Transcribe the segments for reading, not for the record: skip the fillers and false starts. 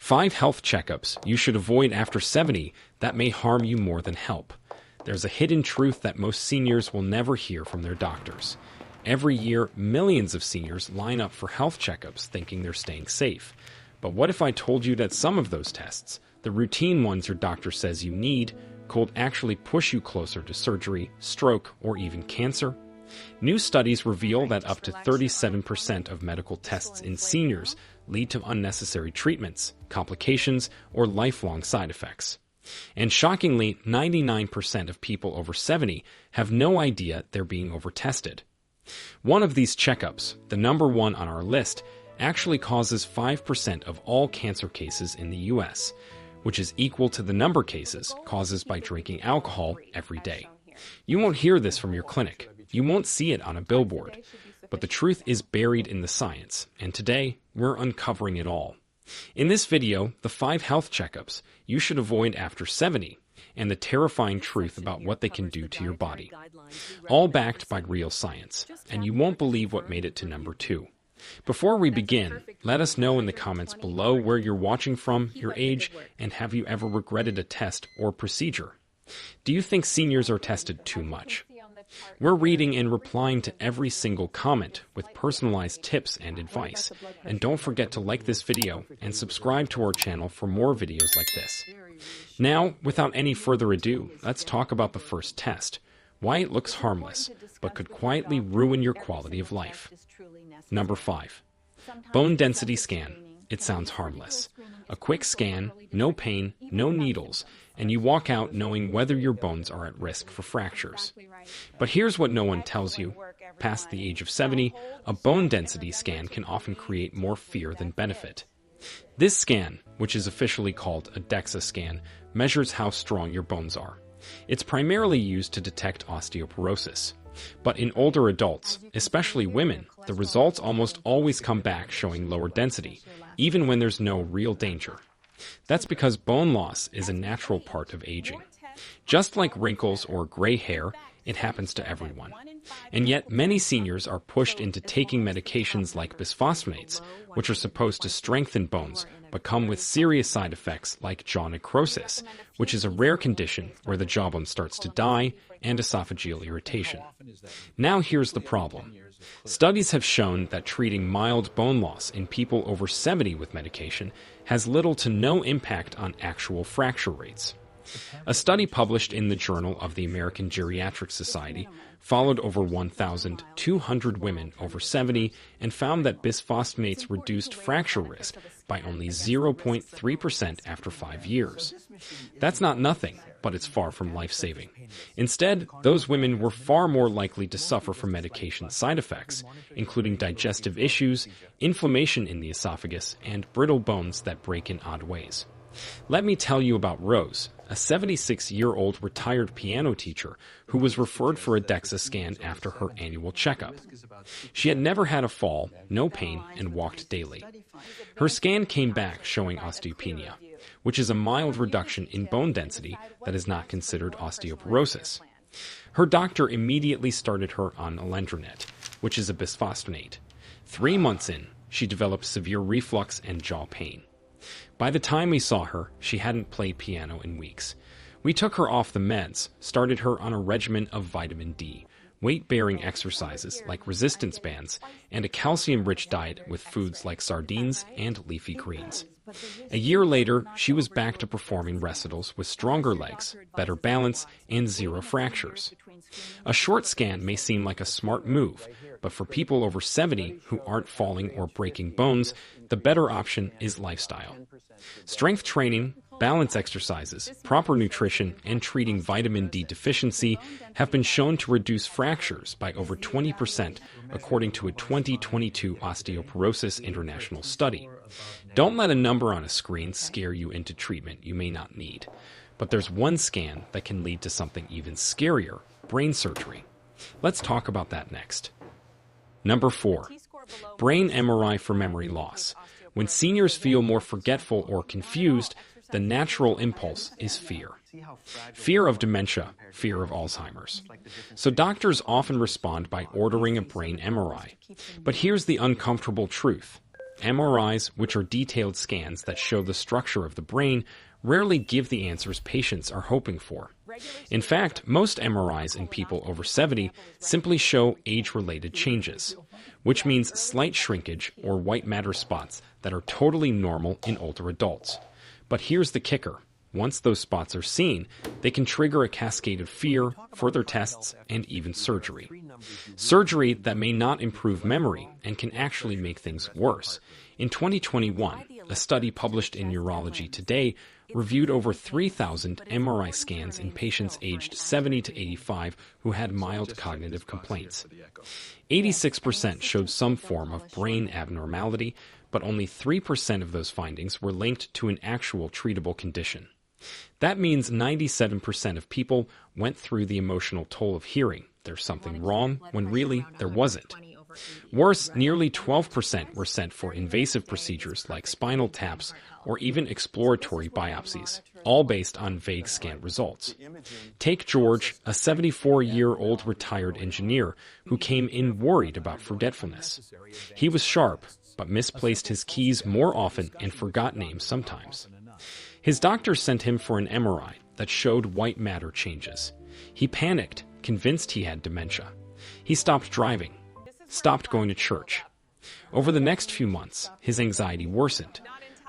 5 health checkups you should avoid after 70 that may harm you more than help. There's a hidden truth that most seniors will never hear from their doctors. Every year, millions of seniors line up for health checkups thinking they're staying safe. But what if I told you that some of those tests, the routine ones your doctor says you need, could actually push you closer to surgery, stroke, or even cancer? New studies reveal that up to 37% of medical tests in seniors lead to unnecessary treatments, complications, or lifelong side effects. And shockingly, 99% of people over 70 have no idea they're being overtested. One of these checkups, the number one on our list, actually causes 5% of all cancer cases in the U.S., which is equal to the number of cases caused by drinking alcohol every day. You won't hear this from your clinic. You won't see it on a billboard. But the truth is buried in the science, and today, we're uncovering it all. In this video, the 5 health checkups you should avoid after 70, and the terrifying truth about what they can do to your body. All backed by real science, and you won't believe what made it to number 2. Before we begin, let us know in the comments below where you're watching from, your age, and have you ever regretted a test or procedure? Do you think seniors are tested too much? We're reading and replying to every single comment with personalized tips and advice. And don't forget to like this video and subscribe to our channel for more videos like this. Now, without any further ado, let's talk about the first test, why it looks harmless, but could quietly ruin your quality of life. Number 5. Bone density scan. It sounds harmless. A quick scan, no pain, no needles, and you walk out knowing whether your bones are at risk for fractures. But here's what no one tells you. Past the age of 70, a bone density scan can often create more fear than benefit. This scan, which is officially called a DEXA scan, measures how strong your bones are. It's primarily used to detect osteoporosis. But in older adults, especially women, the results almost always come back showing lower density, even when there's no real danger. That's because bone loss is a natural part of aging. Just like wrinkles or gray hair, it happens to everyone. And yet, many seniors are pushed into taking medications like bisphosphonates, which are supposed to strengthen bones, but come with serious side effects like jaw necrosis, which is a rare condition where the jawbone starts to die, and esophageal irritation. Now here's the problem. Studies have shown that treating mild bone loss in people over 70 with medication has little to no impact on actual fracture rates. A study published in the Journal of the American Geriatric Society followed over 1,200 women over 70 and found that bisphosphonates reduced fracture risk by only 0.3% after 5 years. That's not nothing, but it's far from life-saving. Instead, those women were far more likely to suffer from medication side effects, including digestive issues, inflammation in the esophagus, and brittle bones that break in odd ways. Let me tell you about Rose, a 76-year-old retired piano teacher who was referred for a DEXA scan after her annual checkup. She had never had a fall, no pain, and walked daily. Her scan came back showing osteopenia, which is a mild reduction in bone density that is not considered osteoporosis. Her doctor immediately started her on alendronate, which is a bisphosphonate. 3 months in, she developed severe reflux and jaw pain. By the time we saw her, she hadn't played piano in weeks. We took her off the meds, started her on a regimen of vitamin D, weight-bearing exercises like resistance bands, and a calcium-rich diet with foods like sardines and leafy greens. A year later, she was back to performing recitals with stronger legs, better balance, and 0 fractures. A short scan may seem like a smart move, but for people over 70 who aren't falling or breaking bones, the better option is lifestyle. Strength training, balance exercises, proper nutrition, and treating vitamin D deficiency have been shown to reduce fractures by over 20%, according to a 2022 Osteoporosis International study. Don't let a number on a screen scare you into treatment you may not need. But there's one scan that can lead to something even scarier, brain surgery. Let's talk about that next. Number 4. Brain MRI for memory loss. When seniors feel more forgetful or confused, the natural impulse is fear. Fear of dementia, fear of Alzheimer's. So doctors often respond by ordering a brain MRI. But here's the uncomfortable truth. MRIs, which are detailed scans that show the structure of the brain, rarely give the answers patients are hoping for. In fact, most MRIs in people over 70 simply show age-related changes, which means slight shrinkage or white matter spots that are totally normal in older adults. But here's the kicker. Once those spots are seen, they can trigger a cascade of fear, further tests, and even surgery. Surgery that may not improve memory and can actually make things worse. In 2021, a study published in Neurology Today reviewed over 3,000 MRI scans in patients aged 70 to 85 who had mild cognitive complaints. 86% showed some form of brain abnormality, but only 3% of those findings were linked to an actual treatable condition. That means 97% of people went through the emotional toll of hearing there's something wrong when really there wasn't. Worse, nearly 12% were sent for invasive procedures like spinal taps or even exploratory biopsies, all based on vague scan results. Take George, a 74-year-old retired engineer who came in worried about forgetfulness. He was sharp, but misplaced his keys more often and forgot names sometimes. His doctor sent him for an MRI that showed white matter changes. He panicked, convinced he had dementia. He stopped driving, stopped going to church. Over the next few months, his anxiety worsened.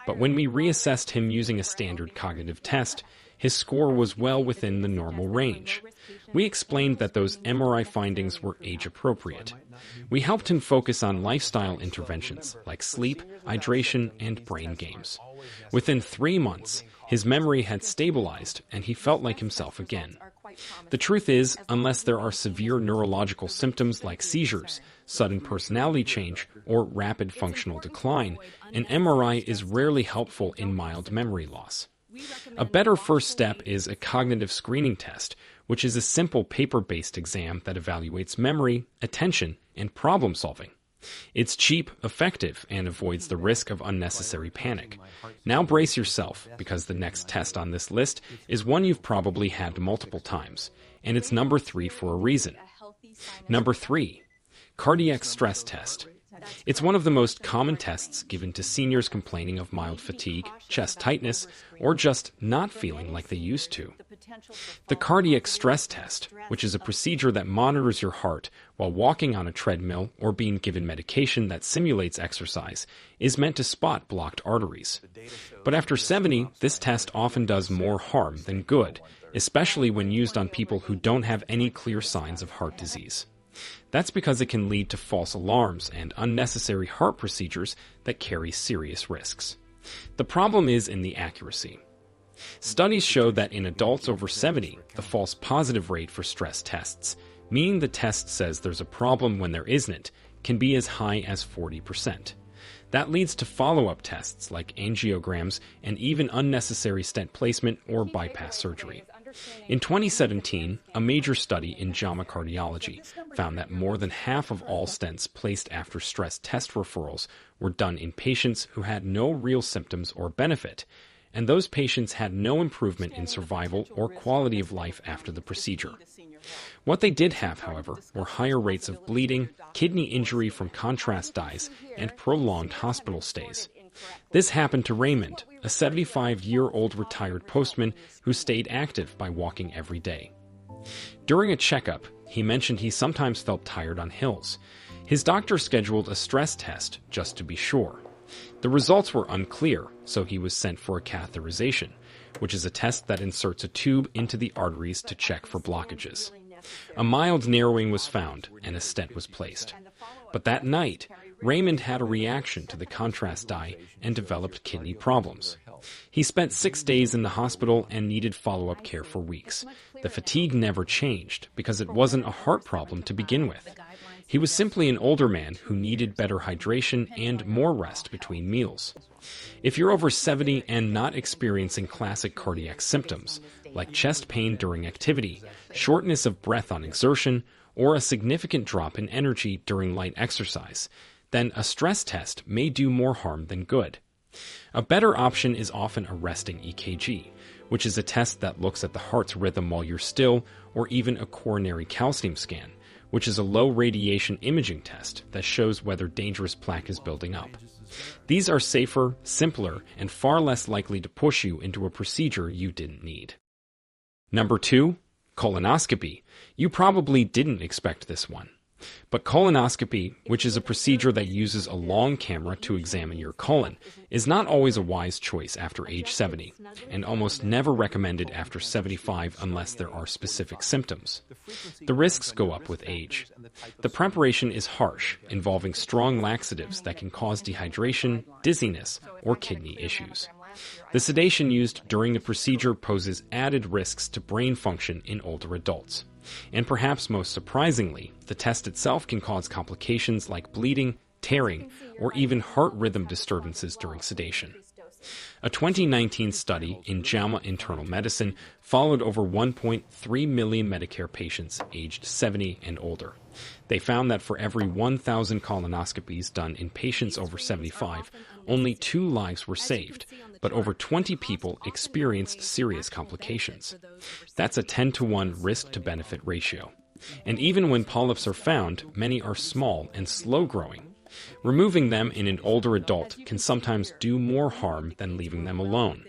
But when we reassessed him using a standard cognitive test, his score was well within the normal range. We explained that those MRI findings were age-appropriate. We helped him focus on lifestyle interventions like sleep, hydration, and brain games. Within 3 months, his memory had stabilized and he felt like himself again. The truth is, unless there are severe neurological symptoms like seizures, sudden personality change, or rapid functional decline, an MRI is rarely helpful in mild memory loss. A better first step is a cognitive screening test, which is a simple paper-based exam that evaluates memory, attention, and problem-solving. It's cheap, effective, and avoids the risk of unnecessary panic. Now brace yourself, because the next test on this list is one you've probably had multiple times, and it's number 3 for a reason. Number 3. Cardiac stress test. It's one of the most common tests given to seniors complaining of mild fatigue, chest tightness, or just not feeling like they used to. The cardiac stress test, which is a procedure that monitors your heart while walking on a treadmill or being given medication that simulates exercise, is meant to spot blocked arteries. But after 70, this test often does more harm than good, especially when used on people who don't have any clear signs of heart disease. That's because it can lead to false alarms and unnecessary heart procedures that carry serious risks. The problem is in the accuracy. Studies show that in adults over 70, the false positive rate for stress tests, meaning the test says there's a problem when there isn't, can be as high as 40%. That leads to follow-up tests like angiograms and even unnecessary stent placement or bypass surgery. In 2017, a major study in JAMA Cardiology found that more than half of all stents placed after stress test referrals were done in patients who had no real symptoms or benefit, and those patients had no improvement in survival or quality of life after the procedure. What they did have, however, were higher rates of bleeding, kidney injury from contrast dyes, and prolonged hospital stays. This happened to Raymond, a 75-year-old retired postman who stayed active by walking every day. During a checkup, he mentioned he sometimes felt tired on hills. His doctor scheduled a stress test just to be sure. The results were unclear, so he was sent for a catheterization, which is a test that inserts a tube into the arteries to check for blockages. A mild narrowing was found, and a stent was placed. But that night, Raymond had a reaction to the contrast dye and developed kidney problems. He spent 6 days in the hospital and needed follow-up care for weeks. The fatigue never changed because it wasn't a heart problem to begin with. He was simply an older man who needed better hydration and more rest between meals. If you're over 70 and not experiencing classic cardiac symptoms, like chest pain during activity, shortness of breath on exertion, or a significant drop in energy during light exercise, then a stress test may do more harm than good. A better option is often a resting EKG, which is a test that looks at the heart's rhythm while you're still, or even a coronary calcium scan, which is a low-radiation imaging test that shows whether dangerous plaque is building up. These are safer, simpler, and far less likely to push you into a procedure you didn't need. Number 2, colonoscopy. You probably didn't expect this one. But colonoscopy, which is a procedure that uses a long camera to examine your colon, is not always a wise choice after age 70, and almost never recommended after 75 unless there are specific symptoms. The risks go up with age. The preparation is harsh, involving strong laxatives that can cause dehydration, dizziness, or kidney issues. The sedation used during the procedure poses added risks to brain function in older adults. And perhaps most surprisingly, the test itself can cause complications like bleeding, tearing, or even heart rhythm disturbances during sedation. A 2019 study in JAMA Internal Medicine followed over 1.3 million Medicare patients aged 70 and older. They found that for every 1,000 colonoscopies done in patients over 75, only 2 lives were saved, but over 20 people experienced serious complications. That's a 10-to-1 risk-to-benefit ratio. And even when polyps are found, many are small and slow-growing. Removing them in an older adult can sometimes do more harm than leaving them alone.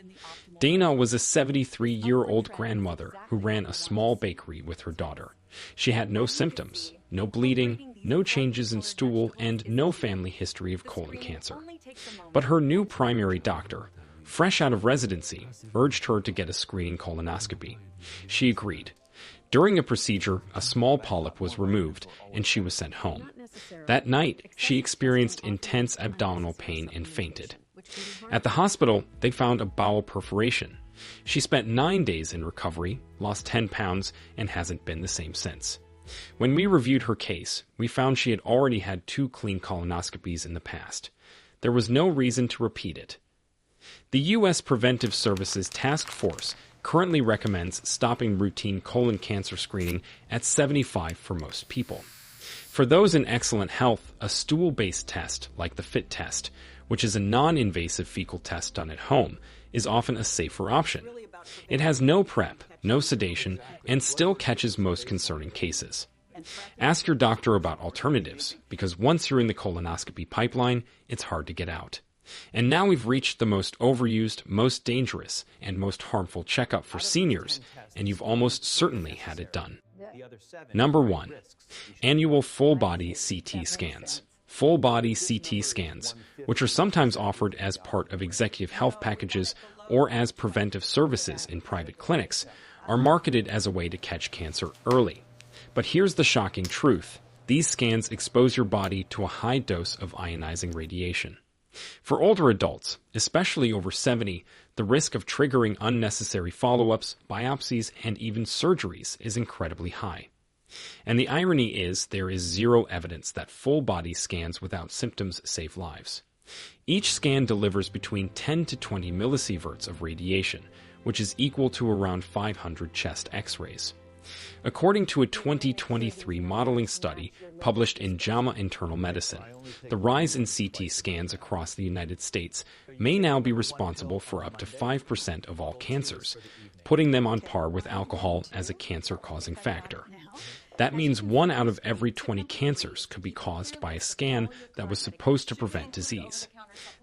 Dana was a 73-year-old grandmother who ran a small bakery with her daughter. She had no symptoms, no bleeding, no changes in stool, and no family history of colon cancer. But her new primary doctor, fresh out of residency, urged her to get a screening colonoscopy. She agreed. During the procedure, a small polyp was removed, and she was sent home. That night, she experienced intense abdominal pain and fainted. At the hospital, they found a bowel perforation. She spent 9 days in recovery, lost 10 pounds, and hasn't been the same since. When we reviewed her case, we found she had already had 2 clean colonoscopies in the past. There was no reason to repeat it. The U.S. Preventive Services Task Force currently recommends stopping routine colon cancer screening at 75 for most people. For those in excellent health, a stool-based test, like the FIT test, which is a non-invasive fecal test done at home, is often a safer option. It has no prep, no sedation, and still catches most concerning cases. Ask your doctor about alternatives, because once you're in the colonoscopy pipeline, it's hard to get out. And now we've reached the most overused, most dangerous, and most harmful checkup for seniors, and you've almost certainly had it done. Number 1, annual full-body CT scans. Full-body CT scans, which are sometimes offered as part of executive health packages or as preventive services in private clinics, are marketed as a way to catch cancer early. But here's the shocking truth. These scans expose your body to a high dose of ionizing radiation. For older adults, especially over 70, the risk of triggering unnecessary follow-ups, biopsies, and even surgeries is incredibly high. And the irony is there is zero evidence that full-body scans without symptoms save lives. Each scan delivers between 10 to 20 millisieverts of radiation, which is equal to around 500 chest X-rays. According to a 2023 modeling study published in JAMA Internal Medicine, the rise in CT scans across the United States may now be responsible for up to 5% of all cancers, putting them on par with alcohol as a cancer-causing factor. That means 1 out of every 20 cancers could be caused by a scan that was supposed to prevent disease.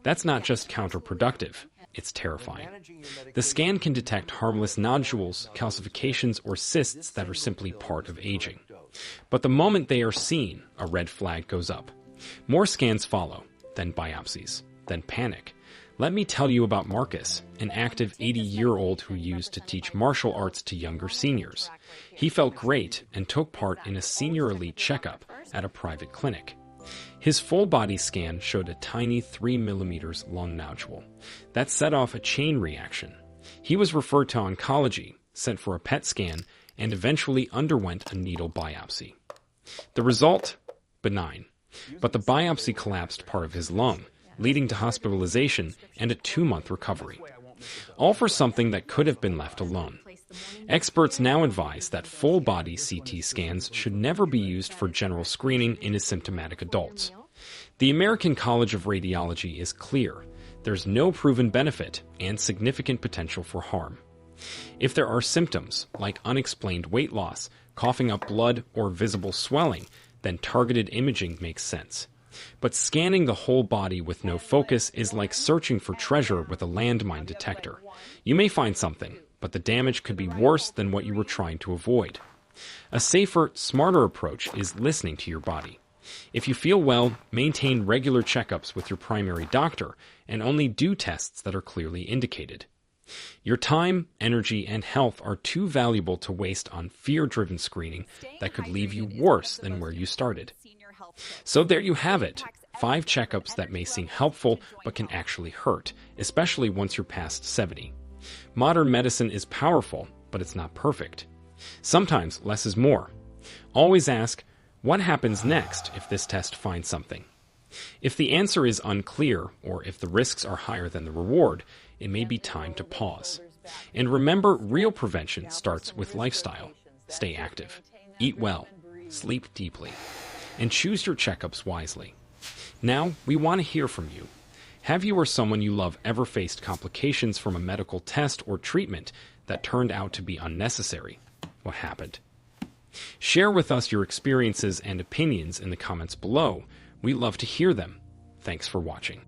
That's not just counterproductive. It's terrifying. The scan can detect harmless nodules, calcifications, or cysts that are simply part of aging. But the moment they are seen, a red flag goes up. More scans follow, then biopsies, then panic. Let me tell you about Marcus, an active 80-year-old who used to teach martial arts to younger seniors. He felt great and took part in a senior elite checkup at a private clinic. His full-body scan showed a tiny 3 millimeters lung nodule. That set off a chain reaction. He was referred to oncology, sent for a PET scan, and eventually underwent a needle biopsy. The result? Benign. But the biopsy collapsed part of his lung, leading to hospitalization and a 2-month recovery. All for something that could have been left alone. Experts now advise that full-body CT scans should never be used for general screening in asymptomatic adults. The American College of Radiology is clear. There's no proven benefit and significant potential for harm. If there are symptoms, like unexplained weight loss, coughing up blood, or visible swelling, then targeted imaging makes sense. But scanning the whole body with no focus is like searching for treasure with a landmine detector. You may find something, but the damage could be worse than what you were trying to avoid. A safer, smarter approach is listening to your body. If you feel well, maintain regular checkups with your primary doctor and only do tests that are clearly indicated. Your time, energy, and health are too valuable to waste on fear-driven screening that could leave you worse than where you started. So there you have it, 5 checkups that may seem helpful but can actually hurt, especially once you're past 70. Modern medicine is powerful, but it's not perfect. Sometimes less is more. Always ask, what happens next if this test finds something? If the answer is unclear, or if the risks are higher than the reward, it may be time to pause. And remember, real prevention starts with lifestyle. Stay active, eat well, sleep deeply, and choose your checkups wisely. Now, we want to hear from you. Have you or someone you love ever faced complications from a medical test or treatment that turned out to be unnecessary? What happened? Share with us your experiences and opinions in the comments below. We love to hear them. Thanks for watching.